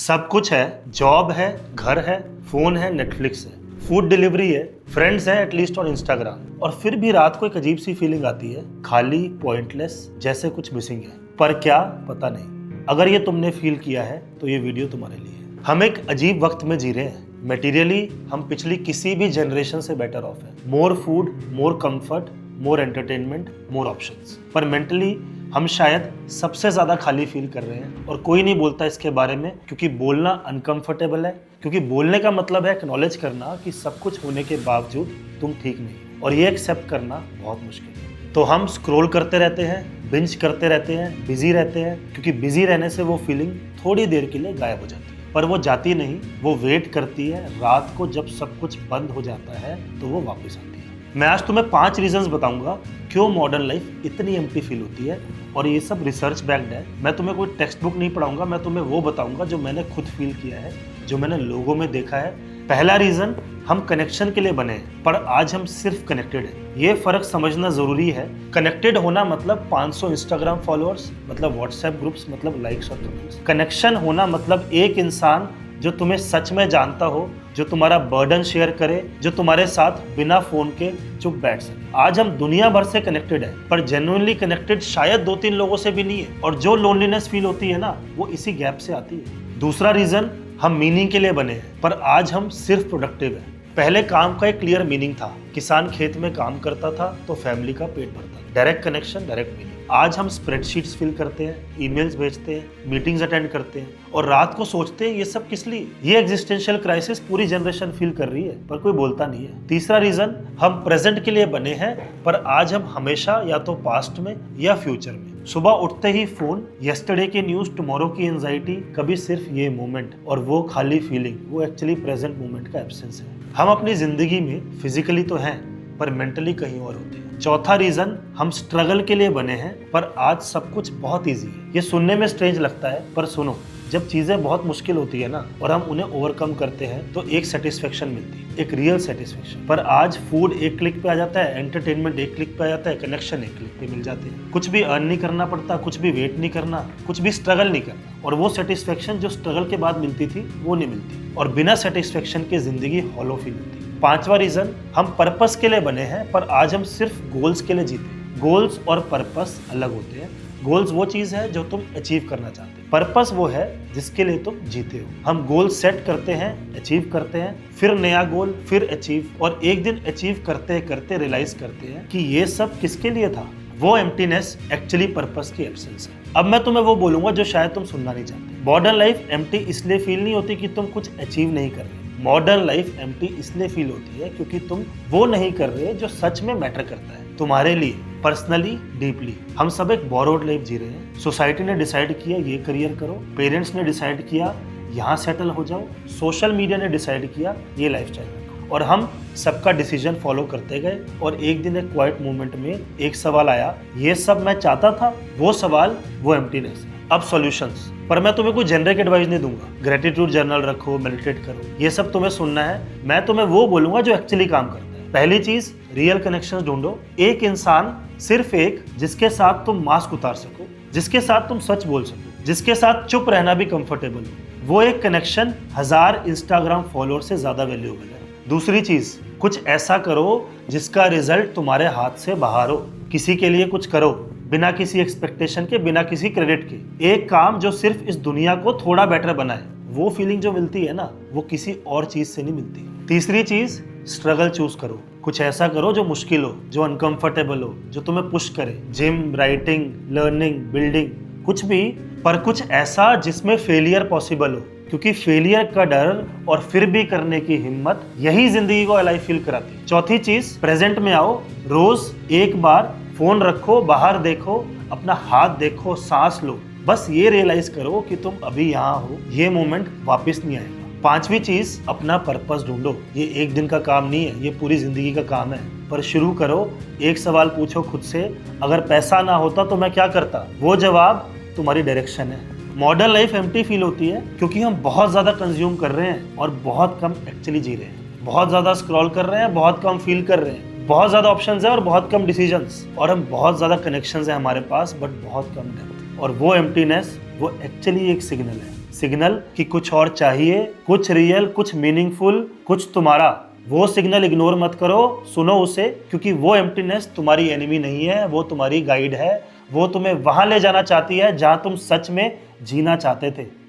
सब कुछ है, जॉब है, घर है, फोन है, नेटफ्लिक्स है, फूड डिलीवरी है, फ्रेंड्स हैं एटलीस्ट ऑन इंस्टाग्राम, और फिर भी रात को एक अजीब सी फीलिंग आती है, खाली, पॉइंटलेस, जैसे कुछ मिसिंग है। पर क्या, पता नहीं। अगर ये तुमने फील किया है तो ये वीडियो तुम्हारे लिए है। हम एक अजीब वक्त में जी रहे हैं। मटेरियली हम पिछली किसी भी जनरेशन से बेटर ऑफ है। मोर फूड, मोर कंफर्ट, मोर एंटरटेनमेंट, मोर ऑप्शंस। पर मेंटली हम शायद सबसे ज्यादा खाली फील कर रहे हैं, और कोई नहीं बोलता इसके बारे में, क्योंकि बोलना अनकंफर्टेबल है। क्योंकि बोलने का मतलब है एक्नॉलेज करना कि सब कुछ होने के बावजूद तुम ठीक नहीं हो, और ये एक्सेप्ट करना बहुत मुश्किल है। तो हम स्क्रॉल करते रहते हैं, बिंज करते रहते हैं, बिजी रहते हैं, क्योंकि बिजी रहने से वो फीलिंग थोड़ी देर के लिए गायब हो जाती है। पर वो जाती नहीं, वो वेट करती है। रात को जब सब कुछ बंद हो जाता है तो वो वापस आती है। मैं आज तुम्हें 5 रीजंस बताऊंगा क्यों मॉडर्न लाइफ इतनी एम्प्टी फील होती है, और ये सब रिसर्च बैक्ड है। मैं तुम्हें कोई टेक्स्ट बुक नहीं पढ़ाऊंगा, मैं तुम्हें वो बताऊंगा जो मैंने खुद फील किया है, जो मैंने लोगों में देखा है। पहला रीजन, हम कनेक्शन के लिए बने हैं, पर आज हम सिर्फ कनेक्टेड हैं। ये फर्क समझना जरूरी है। कनेक्टेड होना मतलब 500 इंस्टाग्राम फॉलोअर्स, मतलब व्हाट्सएप ग्रुप्स, मतलब लाइक्स और कमेंट्स। कनेक्शन होना मतलब एक इंसान जो तुम्हें सच में जानता हो, जो तुम्हारा बर्डन शेयर करे, जो तुम्हारे साथ बिना फोन के चुप बैठ सके। आज हम दुनिया भर से कनेक्टेड है, पर जेन्युइनली कनेक्टेड शायद 2-3 लोगों से भी नहीं है, और जो लोनलीनेस फील होती है ना, वो इसी गैप से आती है। दूसरा रीजन, हम मीनिंग के लिए बने हैं, पर आज हम सिर्फ प्रोडक्टिव हैं। पहले काम का एक क्लियर मीनिंग था। किसान खेत में काम करता था तो फैमिली का पेट भरता था। Direct connection, direct meaning. आज हम स्प्रेडशीट्स फिल करते हैं, ईमेल्स भेजते हैं, मीटिंग्स अटेंड करते हैं, और रात को सोचते हैं ये सब किस लिए। ये एग्जिस्टेंशियल क्राइसिस पूरी जनरेशन फील कर रही है, पर कोई बोलता नहीं है। तीसरा रीजन, हम प्रेजेंट के लिए बने हैं, पर आज हम हमेशा या तो पास्ट में या फ्यूचर में। सुबह उठते ही फोन, यस्टरडे की न्यूज, टुमारो की एंजाइटी, कभी सिर्फ ये मोमेंट और वो खाली फीलिंग, वो एक्चुअली प्रेजेंट मोमेंट का एब्सेंस है। हम अपनी जिंदगी में फिजिकली तो हैं, पर मेंटली कहीं और होते हैं। चौथा रीजन, हम स्ट्रगल के लिए बने हैं, पर आज सब कुछ बहुत इजी है। ये सुनने में स्ट्रेंज लगता है, पर सुनो, जब चीजें बहुत मुश्किल होती है ना, और हम उन्हें ओवरकम करते हैं, तो एक सेटिस्फेक्शन मिलती है, एक रियल सेटिस्फेक्शन। पर आज फूड एक क्लिक पे आ जाता है, एंटरटेनमेंट एक क्लिक पे आ जाता है, कनेक्शन एक क्लिक पे मिल जाते हैं। कुछ भी अर्न नहीं करना पड़ता, कुछ भी वेट नहीं करना, कुछ भी स्ट्रगल नहीं करना, और वो सेटिस्फेक्शन जो स्ट्रगल के बाद मिलती थी वो नहीं मिलती, और बिना सेटिस्फेक्शन के जिंदगी हॉलो फील होती है। पांचवा रीजन, हम पर्पस के लिए बने हैं, पर आज हम सिर्फ गोल्स के लिए जीते हैं। गोल्स और पर्पस अलग होते हैं। गोल्स वो चीज है जो तुम अचीव करना चाहते हो, पर्पस वो है जिसके लिए तुम जीते हो। हम गोल सेट करते हैं, अचीव करते हैं, फिर नया गोल, फिर अचीव, और एक दिन अचीव करते करते रियलाइज करते हैं कि ये सब किसके लिए था। वो एम्प्टीनेस एक्चुअली पर्पस की एब्सेंस है। अब मैं तुम्हें वो बोलूंगा जो शायद तुम सुनना नहीं चाहते। मॉडर्न लाइफ एम्प्टी इसलिए फील नहीं होती कि तुम कुछ अचीव नहीं कर रहे। मॉडर्न लाइफ एम्प्टी इसलिए फील होती है क्योंकि तुम वो नहीं कर रहे जो सच में मैटर करता है तुम्हारे लिए, पर्सनली, डीपली। हम सब एक बोरोड लाइफ जी रहे हैं। सोसाइटी ने डिसाइड किया ये करियर करो, पेरेंट्स ने डिसाइड किया यहाँ सेटल हो जाओ, सोशल मीडिया ने डिसाइड किया ये लाइफस्टाइल रखो, और हम सबका डिसीजन फॉलो करते गए। और एक दिन एक क्वाइट मोमेंट में एक सवाल आया, ये सब मैं चाहता था, वो सवाल, वो एम्प्टीनेस। अब सॉल्यूशंस, पर मैं तुम्हें कोई जेनरिक एडवाइस नहीं दूंगा। ग्रेटिट्यूड जर्नल रखो, मेडिटेट करो, ये सब तुम्हें सुनना है। मैं तुम्हें वो बोलूंगा जो एक्चुअली काम करता है। पहली चीज, रियल कनेक्शंस ढूंढो। एक इंसान, सिर्फ एक, जिसके साथ तुम मास्क उतार सको, जिसके साथ तुम सच बोल सको, जिसके साथ चुप रहना भी कंफर्टेबल हो। वो एक कनेक्शन 1000 इंस्टाग्राम फॉलोअर से ज्यादा वैल्यूएबल है। दूसरी चीज, कुछ ऐसा करो जिसका रिजल्ट तुम्हारे हाथ से बाहर हो। किसी के लिए कुछ करो, बिना किसी एक्सपेक्टेशन के, बिना किसी क्रेडिट के। एक काम जो सिर्फ इस दुनिया को थोड़ा बेटर बनाए। वो फीलिंग जो मिलती है ना, वो किसी और चीज से नहीं मिलती। तीसरी चीज, स्ट्रगल चूज करो। कुछ ऐसा करो जो मुश्किल हो, जो अनकंफर्टेबल हो, जो तुम्हें पुश करे। जिम, राइटिंग, लर्निंग, बिल्डिंग, कुछ भी, पर कुछ ऐसा जिसमें फेलियर पॉसिबल हो, क्योंकि फेलियर का डर और फिर भी करने की हिम्मत, यही जिंदगी को अलाइव फील कराती है। चौथी चीज, प्रेजेंट में आओ। रोज एक बार फोन रखो, बाहर देखो, अपना हाथ देखो, सांस लो। बस ये रियलाइज करो कि तुम अभी यहाँ हो, ये मोमेंट वापस नहीं आएगा। पांचवी चीज, अपना पर्पस ढूंढो। ये एक दिन का काम नहीं है, ये पूरी जिंदगी का काम है। पर शुरू करो। एक सवाल पूछो खुद से, अगर पैसा ना होता तो मैं क्या करता? वो जवाब तुम्हारी डायरेक्शन है। मॉडर्न लाइफ एम्प्टी फील होती है क्योंकि हम बहुत ज्यादा कंज्यूम कर रहे हैं और बहुत कम एक्चुअली जी रहे हैं। बहुत ज्यादा स्क्रॉल कर रहे हैं, बहुत कम फील कर रहे हैं। बहुत ज्यादा ऑप्शंस है और बहुत कम डिसीजंस, और हम बहुत ज्यादा कनेक्शंस है हमारे पास, बट बहुत कम डेप्थ। और वो एम्प्टीनेस, वो एक्चुअली एक सिग्नल है सिग्नल कि कुछ और चाहिए, कुछ रियल, कुछ मीनिंगफुल, कुछ तुम्हारा। वो सिग्नल इग्नोर मत करो, सुनो उसे, क्योंकि वो एम्प्टीनेस तुम्हारी एनिमी नहीं है, वो तुम्हारी गाइड है। वो तुम्हें वहां ले जाना चाहती है जहां तुम सच में जीना चाहते थे।